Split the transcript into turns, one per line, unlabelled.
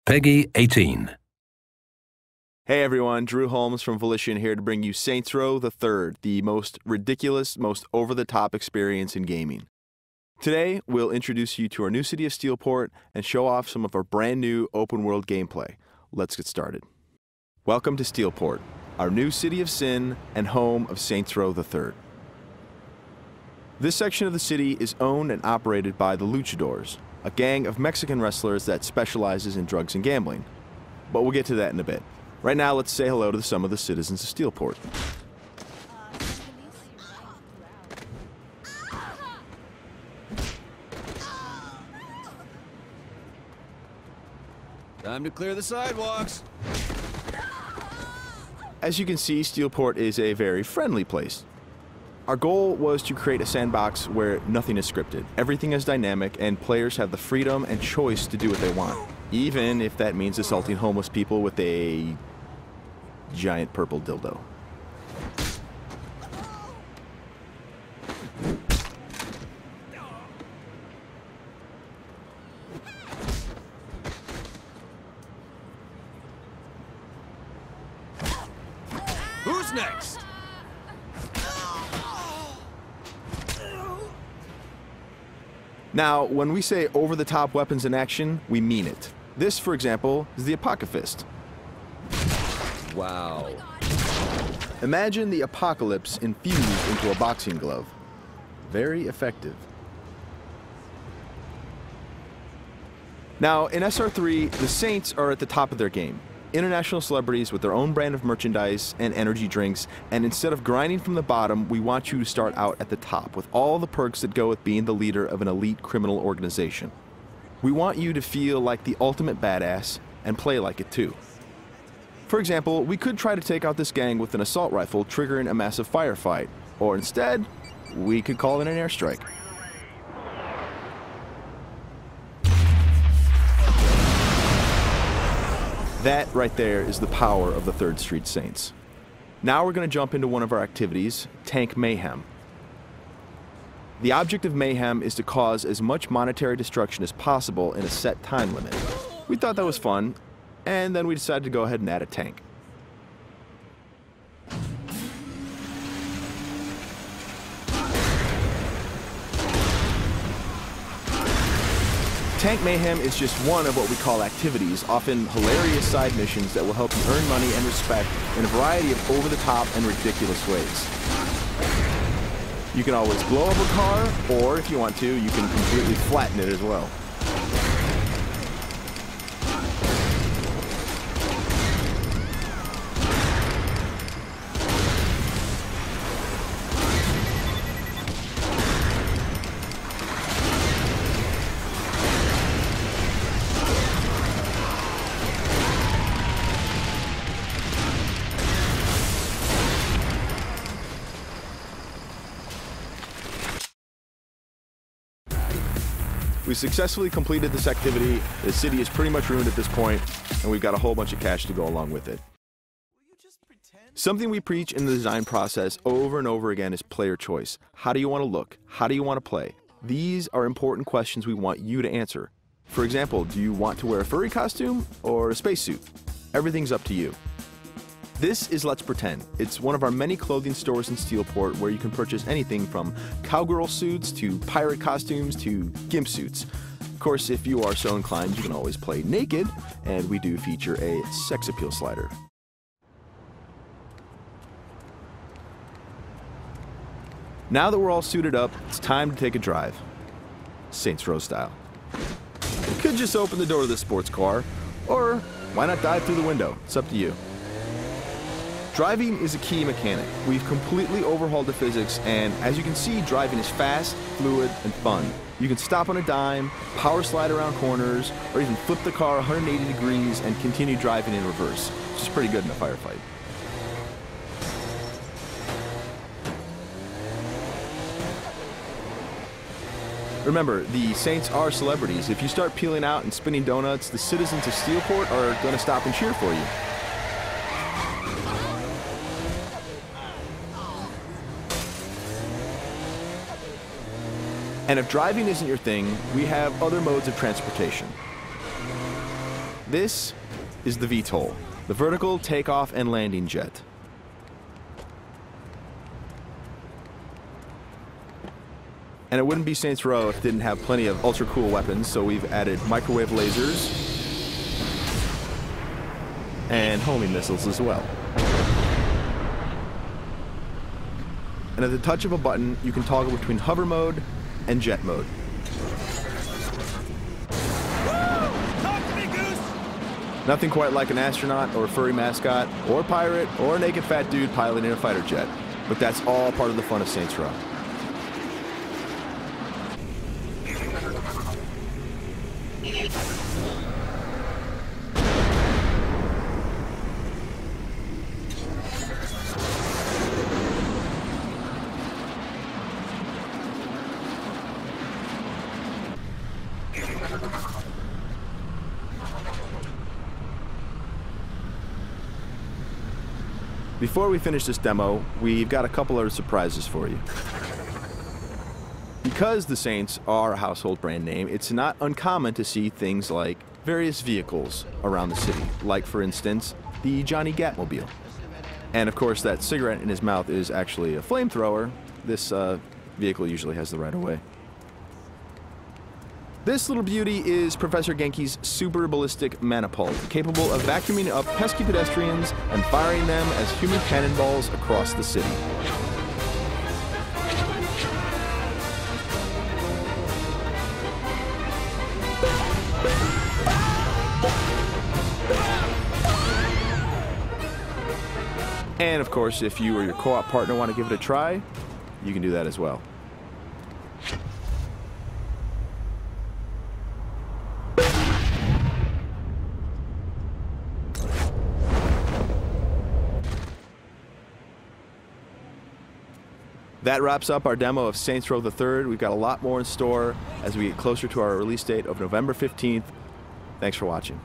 Peggy 18.
Hey everyone, Drew Holmes from Volition here to bring you Saints Row the Third, the most ridiculous, most over-the-top experience in gaming. Today, we'll introduce you to our new city of Steelport and show off some of our brand new open-world gameplay. Let's get started. Welcome to Steelport, our new city of sin and home of Saints Row the Third. This section of the city is owned and operated by the Luchadors, a gang of Mexican wrestlers that specializes in drugs and gambling. But we'll get to that in a bit. Right now, let's say hello to some of the citizens of Steelport.
Time to clear the sidewalks.
As you can see, Steelport is a very friendly place. Our goal was to create a sandbox where nothing is scripted. Everything is dynamic, and players have the freedom and choice to do what they want, even if that means assaulting homeless people with a giant purple dildo.
Who's next?
Now, when we say over-the-top weapons in action, we mean it. This, for example, is the Apocalypse.
Wow.
Imagine the apocalypse infused into a boxing glove. Very effective. Now, in SR3, the Saints are at the top of their game. International celebrities with their own brand of merchandise and energy drinks, and instead of grinding from the bottom, we want you to start out at the top with all the perks that go with being the leader of an elite criminal organization. We want you to feel like the ultimate badass and play like it too. For example, we could try to take out this gang with an assault rifle, triggering a massive firefight, or instead, we could call it an airstrike. That right there is the power of the 3rd Street Saints. Now we're going to jump into one of our activities, Tank Mayhem. The object of Mayhem is to cause as much monetary destruction as possible in a set time limit. We thought that was fun, and then we decided to go ahead and add a tank. Tank Mayhem is just one of what we call activities, often hilarious side missions that will help you earn money and respect in a variety of over-the-top and ridiculous ways. You can always blow up a car, or if you want to, you can completely flatten it as well. We successfully completed this activity. The city is pretty much ruined at this point, and we've got a whole bunch of cash to go along with it. Something we preach in the design process over and over again is player choice. How do you want to look? How do you want to play? These are important questions we want you to answer. For example, do you want to wear a furry costume or a spacesuit? Everything's up to you. This is Let's Pretend. It's one of our many clothing stores in Steelport where you can purchase anything from cowgirl suits to pirate costumes to gimp suits. Of course, if you are so inclined, you can always play naked, and we do feature a sex appeal slider. Now that we're all suited up, it's time to take a drive. Saints Row style. You could just open the door to the sports car, or why not dive through the window? It's up to you. Driving is a key mechanic. We've completely overhauled the physics, and as you can see, driving is fast, fluid, and fun. You can stop on a dime, power slide around corners, or even flip the car 180 degrees and continue driving in reverse, which is pretty good in a firefight. Remember, the Saints are celebrities. If you start peeling out and spinning donuts, the citizens of Steelport are going to stop and cheer for you. And if driving isn't your thing, we have other modes of transportation. This is the VTOL, the vertical takeoff and landing jet. And it wouldn't be Saints Row if it didn't have plenty of ultra cool weapons, so we've added microwave lasers and homing missiles as well. And at the touch of a button, you can toggle between hover mode and jet mode.
Talk to me, Goose!
Nothing quite like an astronaut or a furry mascot or pirate or a naked fat dude piloting a fighter jet. But that's all part of the fun of Saints Row. Before we finish this demo, we've got a couple of surprises for you. Because the Saints are a household brand name, it's not uncommon to see things like various vehicles around the city, like, for instance, the Johnny Gatmobile. And of course, that cigarette in his mouth is actually a flamethrower. This vehicle usually has the right of way. This little beauty is Professor Genki's super ballistic manipult, capable of vacuuming up pesky pedestrians and firing them as human cannonballs across the city. And of course, if you or your co-op partner want to give it a try, you can do that as well. That wraps up our demo of Saints Row the Third. We've got a lot more in store as we get closer to our release date of November 15th. Thanks for watching.